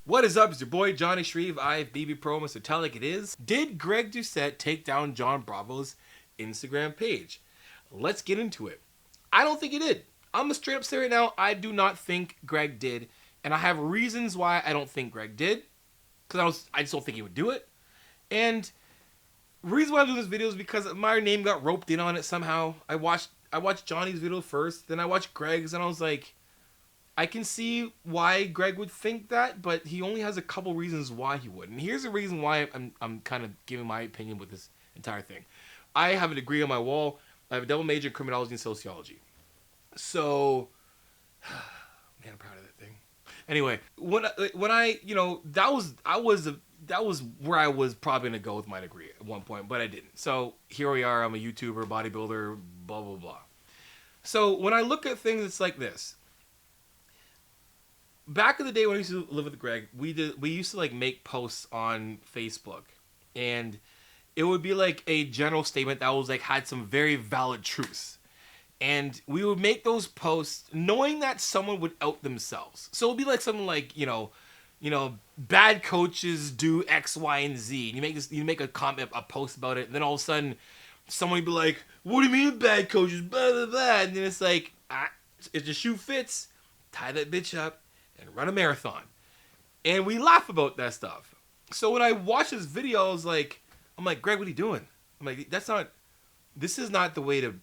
What is up? It's your boy Johnny Shreve, IFBB Pro, Mr. Tell Like It Is. Did Greg Doucette take down John Bravo's Instagram page? Let's get into it. I don't think he did. I'm gonna straight up say right now, I do not think Greg did. And I have reasons why I don't think Greg did. Because I just don't think he would do it. And the reason why I'm doing this video is because my name got roped in on it somehow. I watched Johnny's video first, then I watched Greg's, and I was like, I can see why Greg would think that, but he only has a couple reasons why he would. And here's the reason why I'm kind of giving my opinion with this entire thing. I have a degree on my wall. I have a double major in criminology and sociology. So, man, I'm proud of that thing. Anyway, when I that was where I was probably gonna go with my degree at one point, but I didn't. So here we are. I'm a YouTuber, bodybuilder, blah blah blah. So when I look at things, it's like this. Back in the day when I used to live with Greg, we used to like make posts on Facebook, and it would be like a general statement that was like had some very valid truths, and we would make those posts knowing that someone would out themselves. So it would be like something like bad coaches do X, Y, and Z, and you make a comment, a post about it, and then all of a sudden someone would be like, "What do you mean bad coaches?" Blah blah blah, and then it's like, if the shoe fits, tie that bitch up and run a marathon. And we laugh about that stuff. So when I watch this video, I'm like, Greg, what are you doing? I'm like, this is not the way to,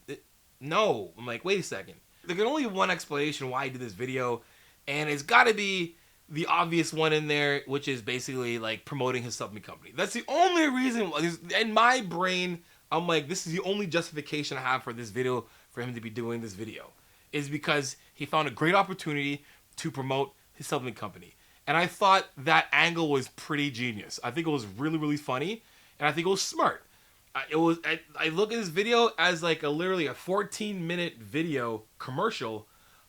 no. I'm like, wait a second. There can only be one explanation why I did this video, and it's got to be the obvious one in there, which is basically like promoting his supplement company. That's the only reason. In my brain, I'm like, this is the only justification I have for this video, for him to be doing this video, is because he found a great opportunity to promote his supplement company. And I thought that angle was pretty genius. I think it was really, really funny, and I think it was smart. I look at this video as like literally a 14-minute video commercial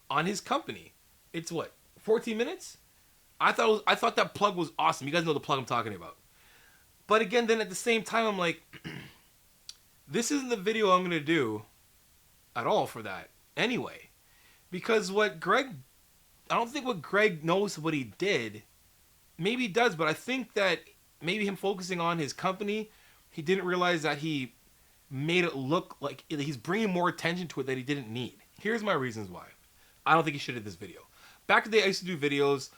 on his company. It's what, 14 minutes? I thought that plug was awesome. You guys know the plug I'm talking about. But again, then at the same time, I'm like, this isn't the video I'm gonna do at all for that anyway, because I don't think what Greg knows what he did. Maybe he does, but I think that maybe him focusing on his company, he didn't realize that he made it look like he's bringing more attention to it that he didn't need. Here's my reasons why. I don't think he should have this video. Back in the day, I used to do videos.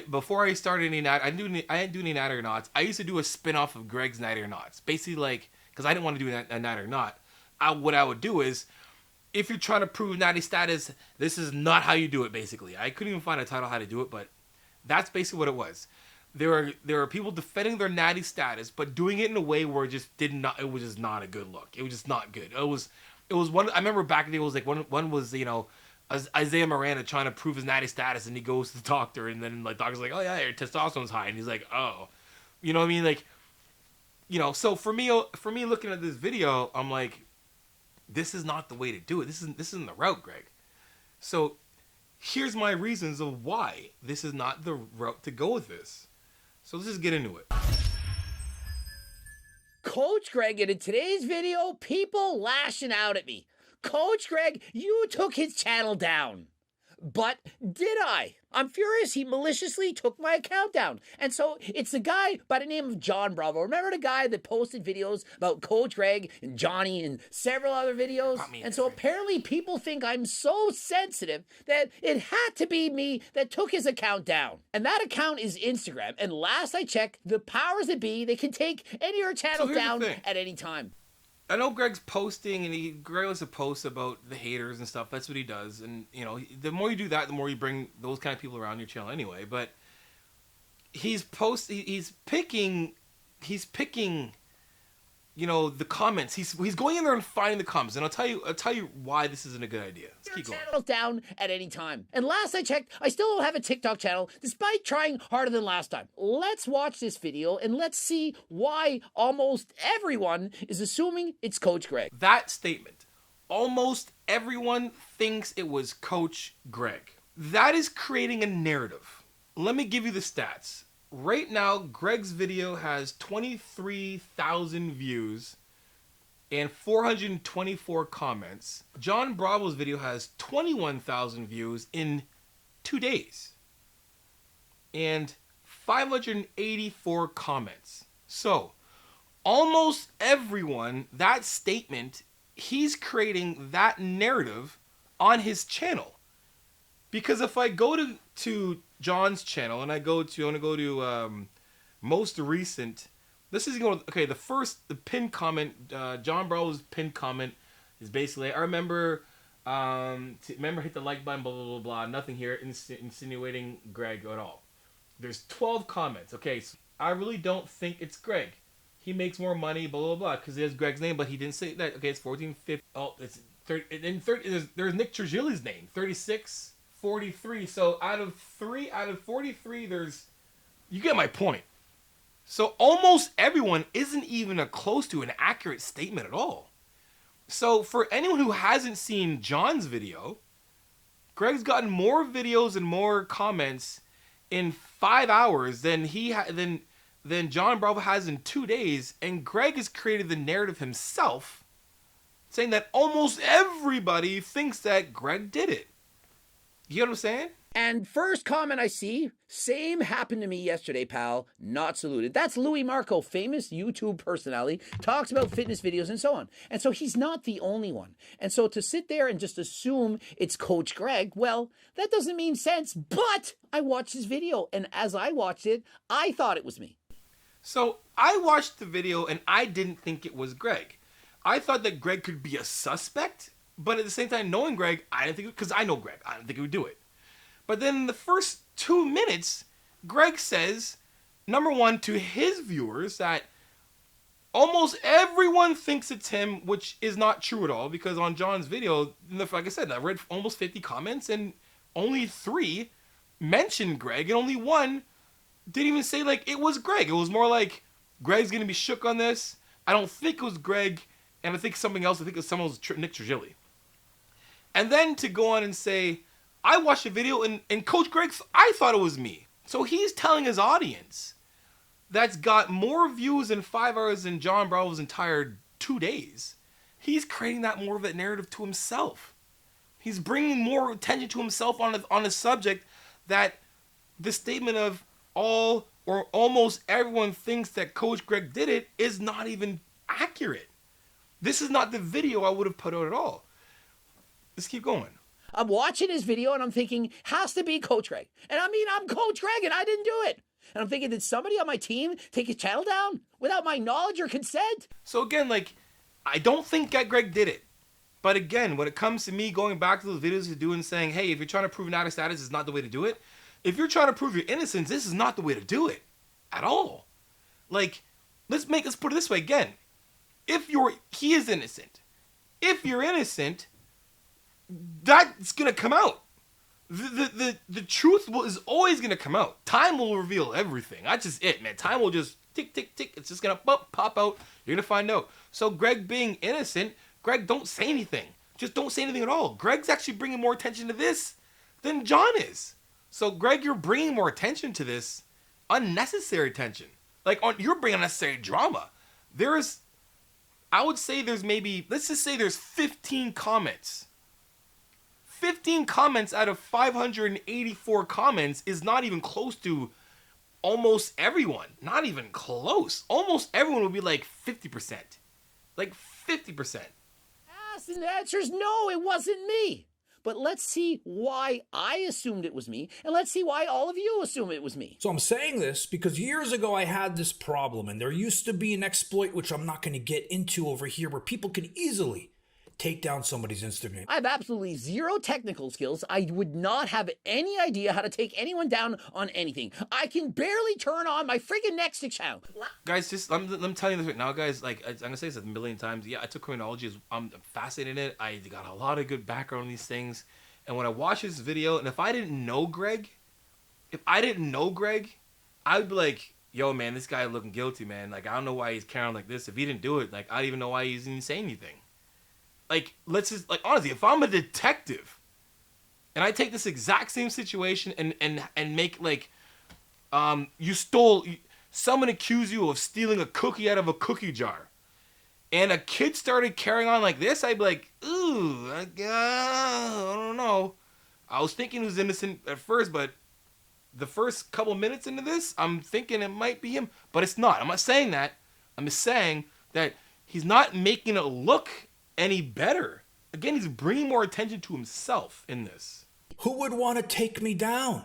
Before I started any night, I didn't do any night or nots. I used to do a spin-off of Greg's night or nots. Basically, like, because I didn't want to do a night or not. What I would do is, if you're trying to prove natty status, this is not how you do it, basically. I couldn't even find a title how to do it, but that's basically what it was. There were people defending their natty status, but doing it in a way where it was just not a good look. It was just not good. It was one, I remember back in the day, it was like one was, Isaiah Miranda trying to prove his natty status, and he goes to the doctor, and then like doctor's like, "Oh yeah, your testosterone's high," and he's like, "Oh," you know what I mean? Like, so for me looking at this video, I'm like, this is not the way to do it. This isn't the route, Greg. So here's my reasons of why this is not the route to go with this. So let's just get into it. Coach Greg, and in today's video, people lashing out at me. Coach Greg, you took his channel down. But did I? I'm furious he maliciously took my account down. And so it's the guy by the name of John Bravo. Remember the guy that posted videos about Coach Greg and Johnny and several other videos? And so apparently people think I'm so sensitive that it had to be me that took his account down. And that account is Instagram. And last I checked, the powers that be, they can take any of your channels down at any time. I know Greg's posting, and Greg likes to post about the haters and stuff. That's what he does. And, the more you do that, the more you bring those kind of people around your channel anyway. But he's picking, the comments. He's going in there and finding the comments. And I'll tell you why this isn't a good idea. Let's keep going. Channels down at any time. And last I checked, I still don't have a TikTok channel, despite trying harder than last time. Let's watch this video and let's see why almost everyone is assuming it's Coach Greg. That statement, almost everyone thinks it was Coach Greg. That is creating a narrative. Let me give you the stats. Right now, Greg's video has 23,000 views and 424 comments. John Bravo's video has 21,000 views in 2 days and 584 comments. So, almost everyone, that statement, he's creating that narrative on his channel. Because if I go to John's channel and I want to go to most recent, this is going, okay, the pinned comment, John Bravo's pinned comment is basically, I remember hit the like button, blah, blah, blah, blah, nothing here insinuating Greg at all. There's 12 comments. Okay, so I really don't think it's Greg. He makes more money, blah, blah, blah, because he has Greg's name, but he didn't say that. Okay, it's 1450. Oh, it's 30. And 30, there's Nick Trigili's name, 36, 43. So out of 43, you get my point. So almost everyone isn't even close to an accurate statement at all. So for anyone who hasn't seen John's video, Greg's gotten more videos and more comments in 5 hours than than John Bravo has in 2 days, and Greg has created the narrative himself, saying that almost everybody thinks that Greg did it. You know what I'm saying? And first comment I see, same happened to me yesterday, pal, not saluted. That's Louis Marco, famous YouTube personality, talks about fitness videos and so on. And so he's not the only one. And so to sit there and just assume it's Coach Greg, well, that doesn't mean sense. But I watched his video, and as I watched it, I thought it was me. So I watched the video and I didn't think it was Greg. I thought that Greg could be a suspect, but at the same time, knowing Greg, I didn't think, because I know Greg, I didn't think he would do it. But then in the first 2 minutes, Greg says, number one, to his viewers, that almost everyone thinks it's him, which is not true at all, because on John's video, like I said, I read almost 50 comments, and only 3 mentioned Greg, and only 1 didn't even say, like, it was Greg. It was more like, Greg's going to be shook on this. I don't think it was Greg, and I think something else. I think it was someone else, Nick Trigili. And then to go on and say, I watched the video, and Coach Greg, I thought it was me. So he's telling his audience that's got more views in 5 hours than John Bravo's entire 2 days. He's creating that more of a narrative to himself. He's bringing more attention to himself on a subject that the statement of all or almost everyone thinks that Coach Greg did it is not even accurate. This is not the video I would have put out at all. Let's keep going. I'm watching his video and I'm thinking, has to be Coach Greg. And I mean, I'm Coach Greg and I didn't do it. And I'm thinking, did somebody on my team take his channel down without my knowledge or consent? So again, like, I don't think that Greg did it. But again, when it comes to me going back to those videos to do and saying, hey, if you're trying to prove an addict status, is not the way to do it. If you're trying to prove your innocence, this is not the way to do it at all. Like, let's put it this way again. He is innocent. If you're innocent, that's gonna come out. The truth is always gonna come out. Time will reveal everything. That's just it, man. Time will just tick, tick, tick. It's just gonna pop out. You're gonna find out. So Greg being innocent, Greg, don't say anything. Just don't say anything at all. Greg's actually bringing more attention to this than John is. So Greg, you're bringing more attention to this, unnecessary attention. Like, you're bringing unnecessary drama. I would say there's maybe, let's just say there's 15 comments. 15 comments out of 584 comments is not even close to almost everyone. Not even close. Almost everyone would be like 50%. Like 50%. Yes, and the answer is no, it wasn't me. But let's see why I assumed it was me, and let's see why all of you assume it was me. So I'm saying this because years ago I had this problem, and there used to be an exploit, which I'm not going to get into over here, where people can easily take down somebody's Instagram. I have absolutely zero technical skills. I would not have any idea how to take anyone down on anything. I can barely turn on my freaking Nextix channel. Guys, just I'm telling you this right now, guys. Like, I'm gonna say this a million times. Yeah, I took criminology. I'm fascinated in it. I got a lot of good background on these things. And when I watch this video, and if I didn't know Greg, I would be like, yo, man, this guy looking guilty, man. Like, I don't know why he's carrying like this. If he didn't do it, like, I don't even know why he's even saying anything. Like, let's just, like, honestly, if I'm a detective and I take this exact same situation and make, like, someone accused you of stealing a cookie out of a cookie jar, and a kid started carrying on like this, I'd be like, ooh, I don't know. I was thinking he was innocent at first, but the first couple minutes into this, I'm thinking it might be him, but it's not. I'm not saying that. I'm just saying that he's not making it look any better. Again, he's bringing more attention to himself in this. Who would want to take me down?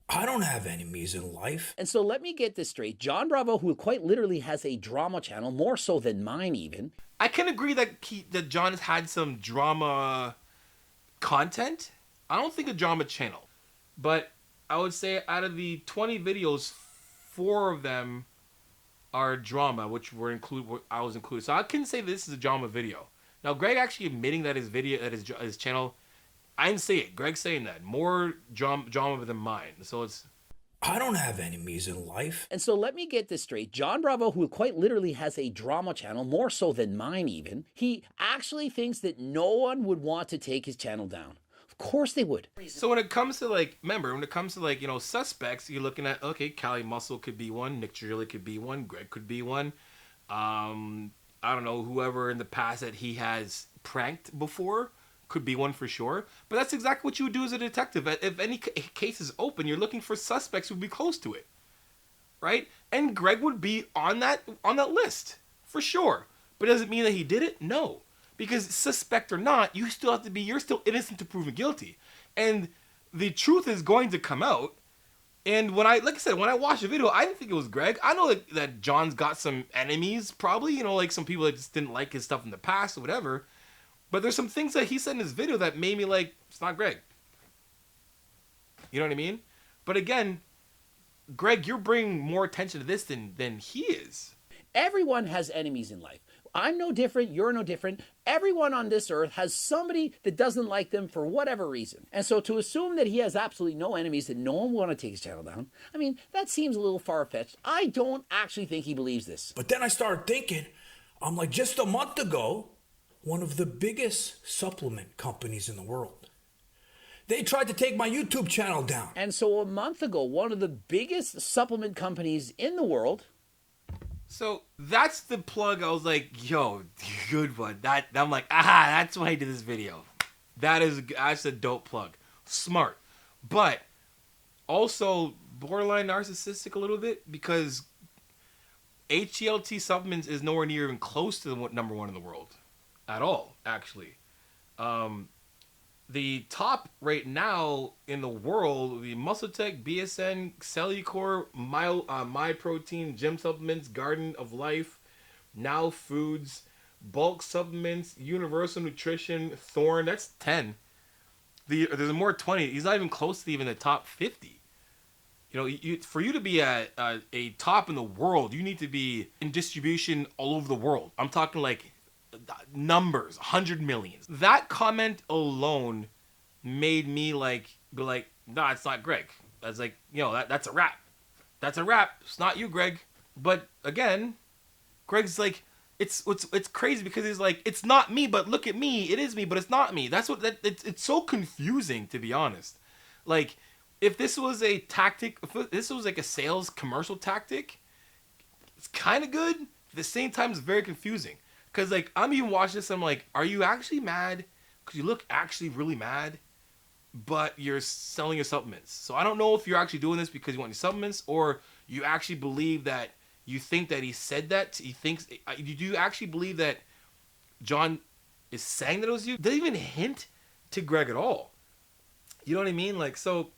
I don't have enemies in life. And so let me get this straight. John Bravo, who quite literally has a drama channel, more so than mine even. I can agree that John has had some drama content. I don't think a drama channel. But I would say out of the 20 videos, 4 of them are drama, which I was included. So I couldn't say this is a drama video. Now, Greg actually admitting that his channel, I didn't say it. Greg's saying that. More drama than mine. So it's... I don't have enemies in life. And so let me get this straight. John Bravo, who quite literally has a drama channel, more so than mine even, he actually thinks that no one would want to take his channel down. Of course they would. So when it comes to suspects, you're looking at, okay, Cali Muscle could be one, Nick Trigilli could be one, Greg could be one. I don't know, whoever in the past that he has pranked before could be one for sure. But that's exactly what you would do as a detective. If any case is open, you're looking for suspects who would be close to it, right? And Greg would be on that list for sure. But does it mean that he did it? No, because suspect or not, you're still innocent to proven guilty, and the truth is going to come out. And when I watched the video, I didn't think it was Greg. I know that John's got some enemies, probably, like some people that just didn't like his stuff in the past or whatever. But there's some things that he said in his video that made me like, it's not Greg. You know what I mean? But again, Greg, you're bringing more attention to this than he is. Everyone has enemies in life. I'm no different. You're no different. Everyone on this earth has somebody that doesn't like them for whatever reason. And so to assume that he has absolutely no enemies, that no one will want to take his channel down, I mean, that seems a little far-fetched. I don't actually think he believes this. But then I started thinking, I'm like, just a month ago, one of the biggest supplement companies in the world, they tried to take my YouTube channel down. And so a month ago, one of the biggest supplement companies in the world... So that's the plug. I was like, yo, good one. I'm like, that's why I did this video. That's a dope plug. Smart. But also borderline narcissistic a little bit, because HGLT supplements is nowhere near even close to the number 1 in the world. At all, actually. The top right now in the world would be MuscleTech, BSN, Cellucor, MyProtein, Gym Supplements, Garden of Life, Now Foods, Bulk Supplements, Universal Nutrition, Thorne. That's 10. There's more 20. He's not even close to even the top 50. For you to be a top in the world, you need to be in distribution all over the world. I'm talking like numbers, 100 millions. That comment alone made me be like, nah, it's not Greg. That's like, that's a wrap. That's a wrap. It's not you, Greg. But again, Greg's like, it's crazy because he's like, it's not me, but look at me. It is me, but it's not me. It's so confusing, to be honest. Like, if this was a tactic, if this was like a sales commercial tactic, it's kind of good. At the same time, it's very confusing. Because, like, I'm even watching this, I'm like, are you actually mad? Because you look actually really mad, but you're selling your supplements. So I don't know if you're actually doing this because you want your supplements, or you actually believe that, you think that he said that. He thinks, do you actually believe that John is saying that it was you? Doesn't even hint to Greg at all. You know what I mean? Like, so...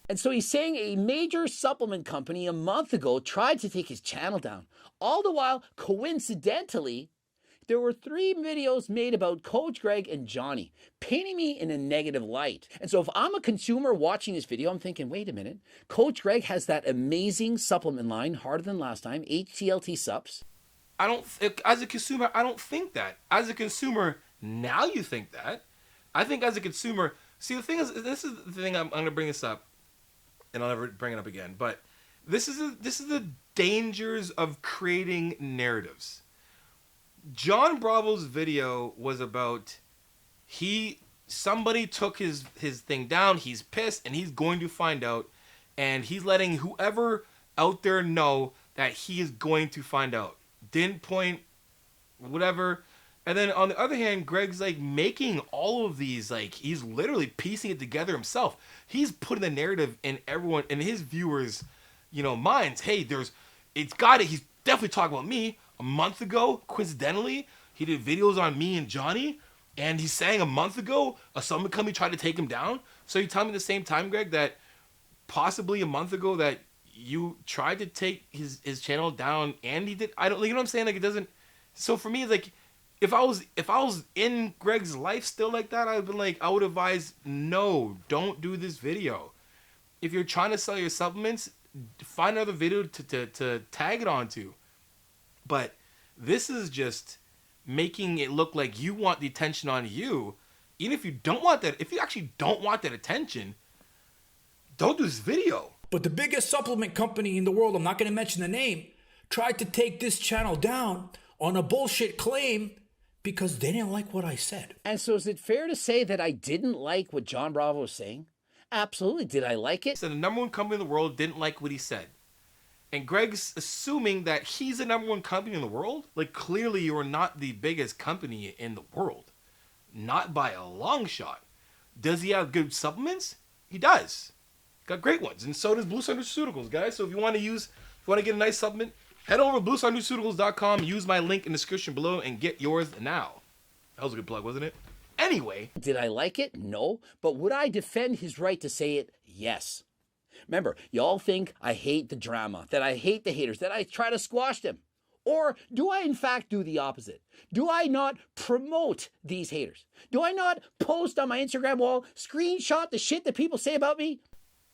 And so he's saying a major supplement company a month ago tried to take his channel down. All the while, coincidentally, there were 3 videos made about Coach Greg and Johnny, painting me in a negative light. And so if I'm a consumer watching this video, I'm thinking, wait a minute, Coach Greg has that amazing supplement line, harder than last time, HTLT Sups. As a consumer, I don't think that. As a consumer, now you think that. I think as a consumer, see, the thing is, this is the thing, I'm going to bring this up, and I'll never bring it up again, but this is the dangers of creating narratives. John Bravo's video was about somebody took his thing down, he's pissed, and he's going to find out, and he's letting whoever out there know that he is going to find out. Didn't point, whatever, And then on the other hand, Greg's like making all of these, like he's literally piecing it together himself. He's putting the narrative in everyone, in his viewers, minds. Hey, he's definitely talking about me. A month ago, coincidentally, he did videos on me and Johnny, and he's saying a month ago, someone company tried to take him down. So you tell me at the same time, Greg, that possibly a month ago that you tried to take his channel down, and he did. I don't, you know what I'm saying? Like, it doesn't. So for me, it's like, if I was in Greg's life still like that, I would advise, no, don't do this video. If you're trying to sell your supplements, find another video to tag it onto. But this is just making it look like you want the attention on you. Even if you don't want that, if you actually don't want that attention, don't do this video. But the biggest supplement company in the world, I'm not going to mention the name, tried to take this channel down on a bullshit claim because they didn't like what I said. And so is it fair to say that I didn't like what John Bravo was saying? Absolutely. Did I like it? So the number one company in the world didn't like what he said. And Greg's assuming that he's the number one company in the world? Like, clearly you are not the biggest company in the world. Not by a long shot. Does he have good supplements? He does. Got great ones. And so does Blue Sun Nutraceuticals, guys. So if you want to get a nice supplement, head over to bluesunnutraceuticals.com, use my link in the description below, and get yours now. That was a good plug, wasn't it? Anyway. Did I like it? No. But would I defend his right to say it? Yes. Remember, y'all think I hate the drama, that I hate the haters, that I try to squash them. Or do I in fact do the opposite? Do I not promote these haters? Do I not post on my Instagram wall, screenshot the shit that people say about me?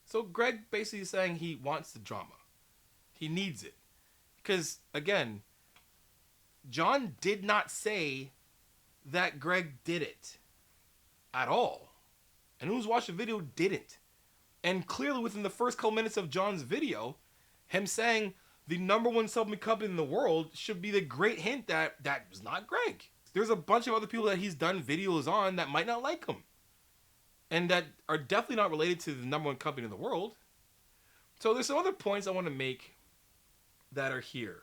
So Greg basically is saying he wants the drama. He needs it. Because, again, John did not say that Greg did it at all. And who's watched the video didn't. And clearly within the first couple minutes of John's video, him saying the number one supplement company in the world should be the great hint that that was not Greg. There's a bunch of other people that he's done videos on that might not like him. And that are definitely not related to the number one company in the world. So there's some other points I want to make that are here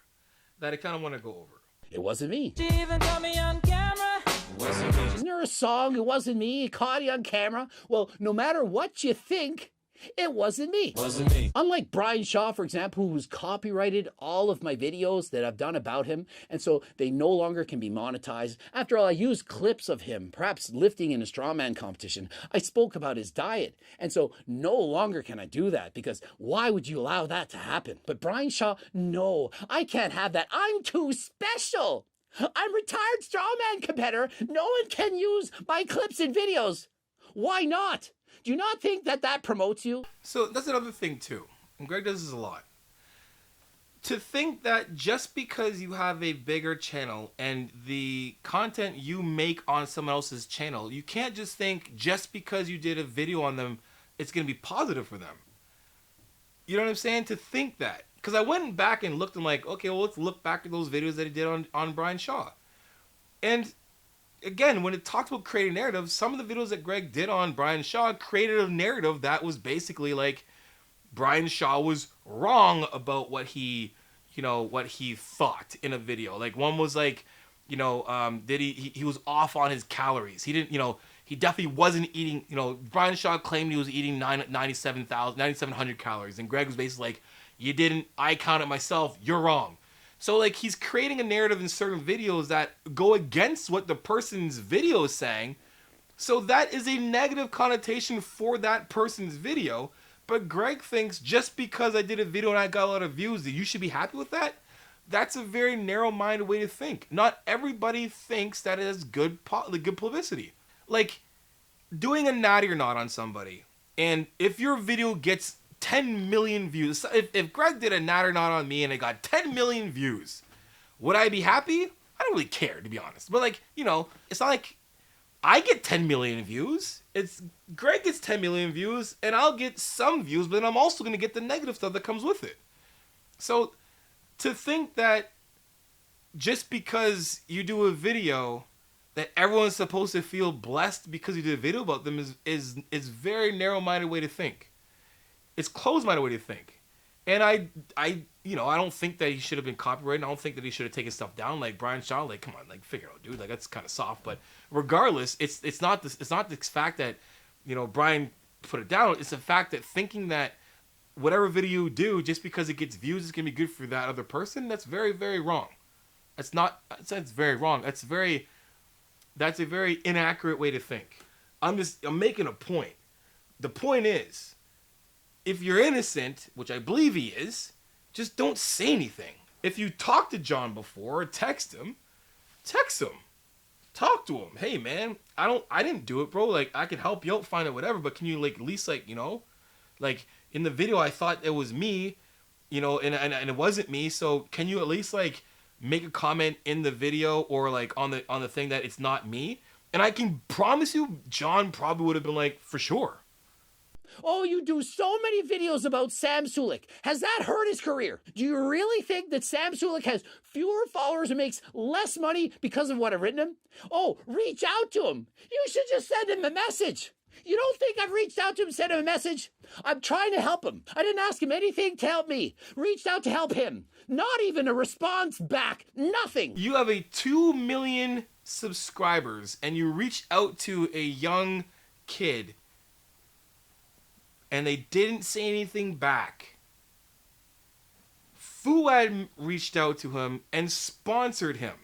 that I kind of want to go over. It wasn't me. She even got me on camera. Wasn't me. Isn't there a song, It Wasn't Me, caught you on camera? Well, no matter what you think, it wasn't me. Wasn't me. Unlike Brian Shaw, for example, who's copyrighted all of my videos that I've done about him, and so they no longer can be monetized. After all, I used clips of him, perhaps lifting in a strongman competition. I spoke about his diet, and so no longer can I do that, because why would you allow that to happen? But Brian Shaw, no, I can't have that. I'm too special. I'm a retired strongman competitor. No one can use my clips and videos. Why not? Do you not think that that promotes you? So that's another thing too. And Greg does this a lot. To think that just because you have a bigger channel and the content you make on someone else's channel, you can't just think just because you did a video on them, it's going to be positive for them. You know what I'm saying? To think that. Because I went back and looked and like, okay, well, let's look back at those videos that he did on Brian Shaw. And again, when it talks about creating narrative, some of the videos that Greg did on Brian Shaw created a narrative that was basically like Brian Shaw was wrong about what he thought in a video. Like one was like, he was off on his calories. He didn't, he definitely wasn't eating, Brian Shaw claimed he was eating 9,700 calories. And Greg was basically like, you didn't, I counted myself, you're wrong. So, like, he's creating a narrative in certain videos that go against what the person's video is saying. So that is a negative connotation for that person's video. But Greg thinks just because I did a video and I got a lot of views, that you should be happy with that? That's a very narrow-minded way to think. Not everybody thinks that it is good publicity. Like, doing a natty or not on somebody, and if your video gets 10 million views. If Greg did a natty or not on me and it got 10 million views, would I be happy? I don't really care, to be honest. But like, it's not like I get 10 million views. It's Greg gets 10 million views and I'll get some views, but then I'm also going to get the negative stuff that comes with it. So to think that just because you do a video that everyone's supposed to feel blessed because you did a video about them is very narrow-minded way to think. It's closed-minded way to think. And I don't think that he should have been copyrighted. I don't think that he should have taken stuff down. Like Brian Shaw, like, come on, like, figure it out, dude. Like, that's kind of soft. But regardless, it's not the fact that, Brian put it down. It's the fact that thinking that whatever video you do, just because it gets views, is gonna be good for that other person. That's very, very wrong. That's very wrong. That's a very inaccurate way to think. I'm making a point. The point is, if you're innocent, which I believe he is, just don't say anything. If you talked to John before, text him. Talk to him. Hey man, I didn't do it, bro. Like, I can help you out, find it, whatever, but can you, like, at least, like, like, in the video I thought it was me, and it wasn't me, so can you at least, like, make a comment in the video or, like, on the thing that it's not me? And I can promise you John probably would have been like, for sure. Oh, you do so many videos about Sam Sulick. Has that hurt his career? Do you really think that Sam Sulick has fewer followers and makes less money because of what I've written him? Oh, reach out to him. You should just send him a message. You don't think I've reached out to him, sent him a message? I'm trying to help him. I didn't ask him anything to help me. Reached out to help him. Not even a response back. Nothing. You have a 2 million subscribers and you reach out to a young kid and they didn't say anything back. Fuad reached out to him and sponsored him.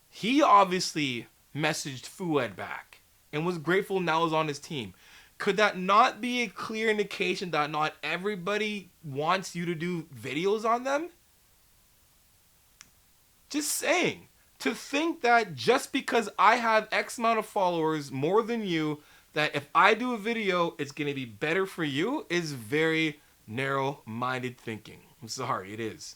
He obviously messaged Fuad back and was grateful now is on his team. Could that not be a clear indication that not everybody wants you to do videos on them? Just saying. To think that just because I have X amount of followers more than you, that if I do a video, it's going to be better for you is very narrow-minded thinking. I'm sorry, it is.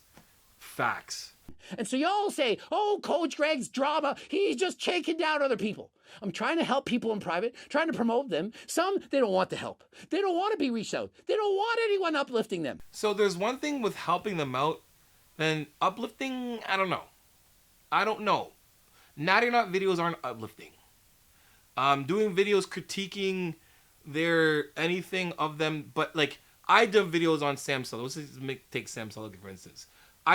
Facts. And so y'all say, oh, Coach Greg's drama, he's just shaking down other people. I'm trying to help people in private, trying to promote them. Some, they don't want the help. They don't want to be reached out. They don't want anyone uplifting them. So there's one thing with helping them out, and uplifting, I don't know. Natty or Not videos aren't uplifting. Doing videos critiquing anything of them, but like I did videos on Sam Sulick. Let's just take Sam Sulick for instance.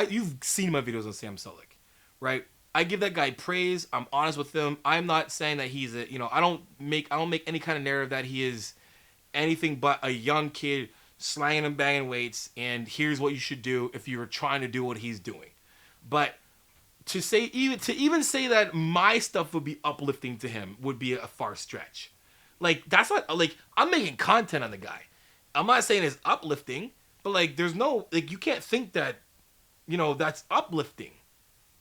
You've seen my videos on Sam Sulick, right? I give that guy praise. I'm honest with him. I'm not saying that he's I don't make any kind of narrative that he is anything but a young kid slanging and banging weights. And here's what you should do if you're trying to do what he's doing. But to even say that my stuff would be uplifting to him would be a far stretch. Like, that's not, like, I'm making content on the guy. I'm not saying it's uplifting, but like there's no, like, you can't think that, that's uplifting,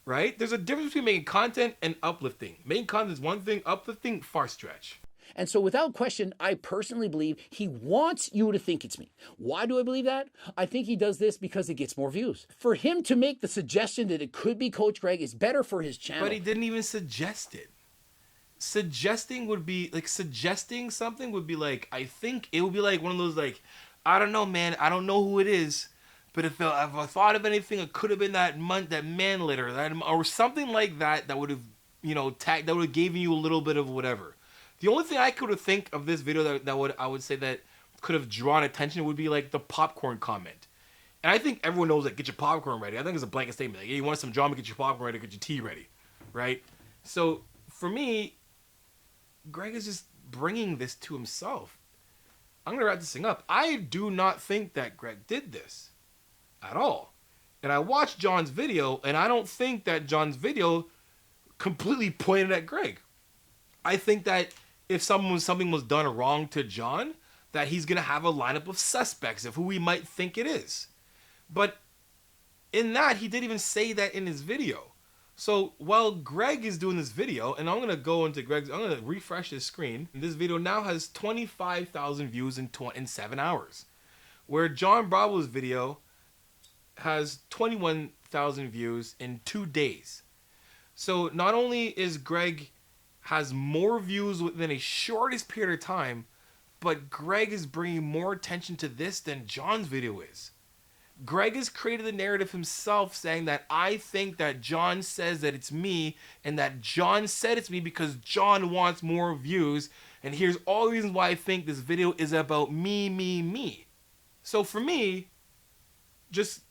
right? There's a difference between making content and uplifting. Making content is one thing, uplifting, far stretch. And so without question, I personally believe he wants you to think it's me. Why do I believe that? I think he does this because it gets more views. For him to make the suggestion that it could be Coach Greg is better for his channel. But he didn't even suggest it. Suggesting something would be like, I think it would be like one of those, like, I don't know, man. I don't know who it is. But if I thought of anything, it could have been that man litter, or something like that, that would have, that would have given you a little bit of whatever. The only thing I could think of this video I would say that could have drawn attention would be like the popcorn comment. And I think everyone knows that, get your popcorn ready. I think it's a blanket statement. Like, hey, you want some drama, get your popcorn ready, get your tea ready, right? So for me, Greg is just bringing this to himself. I'm going to wrap this thing up. I do not think that Greg did this at all. And I watched John's video, and I don't think that John's video completely pointed at Greg. I think that if something was done wrong to John, that he's going to have a lineup of suspects of who we might think it is. But in that, he didn't even say that in his video. So while Greg is doing this video, and I'm going to go into I'm going to refresh this screen. This video now has 25,000 views in 7 hours. Where John Bravo's video has 21,000 views in 2 days. So not only is Greg has more views within a shortest period of time, but Greg is bringing more attention to this than John's video is. Greg has created the narrative himself, saying that I think that John says that it's me, and that John said it's me because John wants more views, and here's all the reasons why I think this video is about me. So for me, just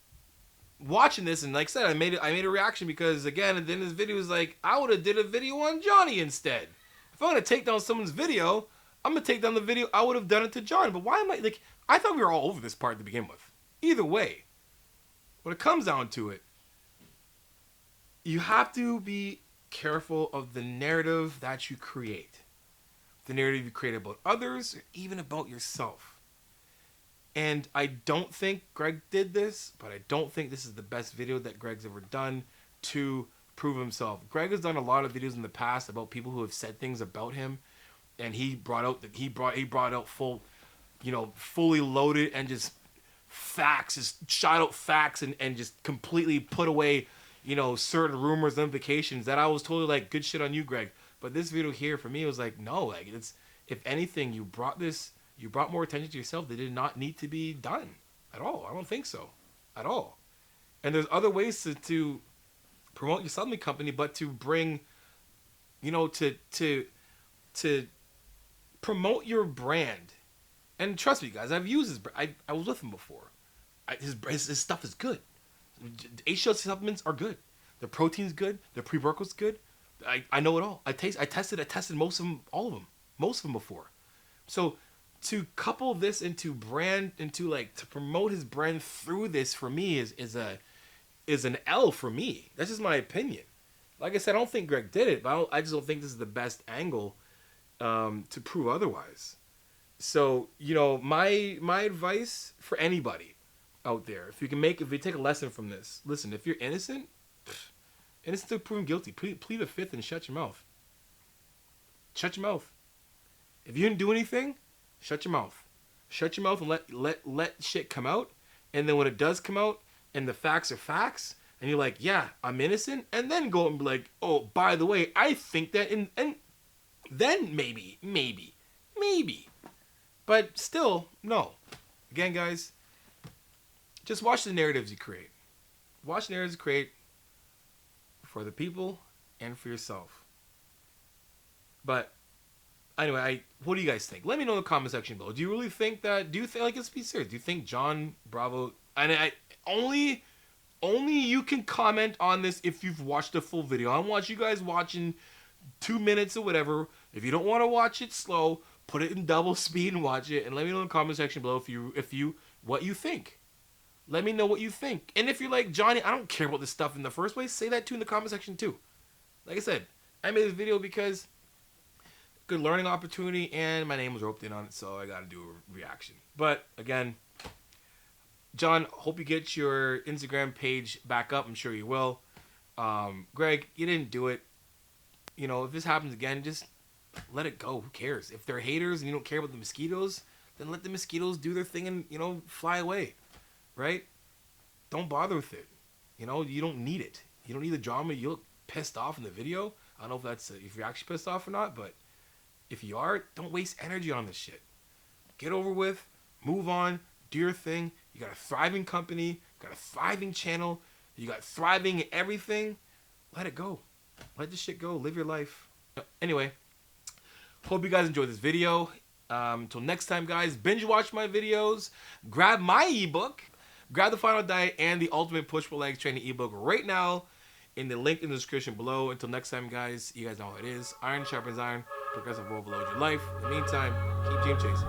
watching this, and like I said, I made a reaction because again, at the end of this video was like, I would have did a video on Johnny instead. If I'm gonna take down someone's video, I'm gonna take down the video. I would have done it to Johnny. But why am I like? I thought we were all over this part to begin with. Either way, when it comes down to it, you have to be careful of the narrative that you create, the narrative you create about others, or even about yourself. And I don't think Greg did this, but I don't think this is the best video that Greg's ever done to prove himself. Greg has done a lot of videos in the past about people who have said things about him, and he brought out full, fully loaded and just facts, just shot out facts and just completely put away, certain rumors and implications that I was totally like, good shit on you, Greg. But this video here for me was like, no, like it's, if anything, you brought more attention to yourself that did not need to be done at all. I don't think so at all. And there's other ways to promote your supplement company, but to bring, to promote your brand. And trust me, guys, I've used his brand. I was with him before. His stuff is good. HL supplements are good. The protein's good. The pre-workout's good. I know it all. I tested most of them, all of them, most of them before. So to couple this into brand, to promote his brand through this, for me is an L for me. That's just my opinion. Like I said, I don't think Greg did it, but I just don't think this is the best angle to prove otherwise. So, my advice for anybody out there, if you take a lesson from this, listen, if you're innocent to proven guilty, plead the fifth and shut your mouth. Shut your mouth. If you didn't do anything, shut your mouth. Shut your mouth and let shit come out. And then when it does come out and the facts are facts, and you're like, yeah, I'm innocent, and then go and be like, oh, by the way, I think that, and then maybe. But still, no. Again, guys, just watch the narratives you create. Watch the narratives you create for the people and for yourself. But anyway, what do you guys think? Let me know in the comment section below. Do you really think that? Let's be serious. Do you think John Bravo? And only you can comment on this if you've watched the full video. I want you guys watching 2 minutes or whatever. If you don't want to watch it slow, put it in double speed and watch it. And let me know in the comment section below what you think. Let me know what you think. And if you're like, Johnny, I don't care about this stuff in the first place, say that too in the comment section too. Like I said, I made this video because good learning opportunity, and my name was roped in on it, so I got to do a reaction. But again, John, hope you get your Instagram page back up. I'm sure you will. Greg, you didn't do it. If this happens again, just let it go. Who cares? If they're haters and you don't care about the mosquitoes, then let the mosquitoes do their thing and fly away, right? Don't bother with it. You don't need it. You don't need the drama. You look pissed off in the video. I don't know if you're actually pissed off or not, but if you are, don't waste energy on this shit. Get over with, move on, do your thing. You got a thriving company, you got a thriving channel, you got thriving everything. Let it go. Let this shit go. Live your life. Anyway, hope you guys enjoyed this video. Until next time, guys, binge watch my videos, grab my ebook, grab the Final Diet and the Ultimate Push-Pull Legs Training ebook right now in the link in the description below. Until next time, guys, you guys know how it is. Iron sharpens iron. Progressive overload your life. In the meantime, keep dream chasing.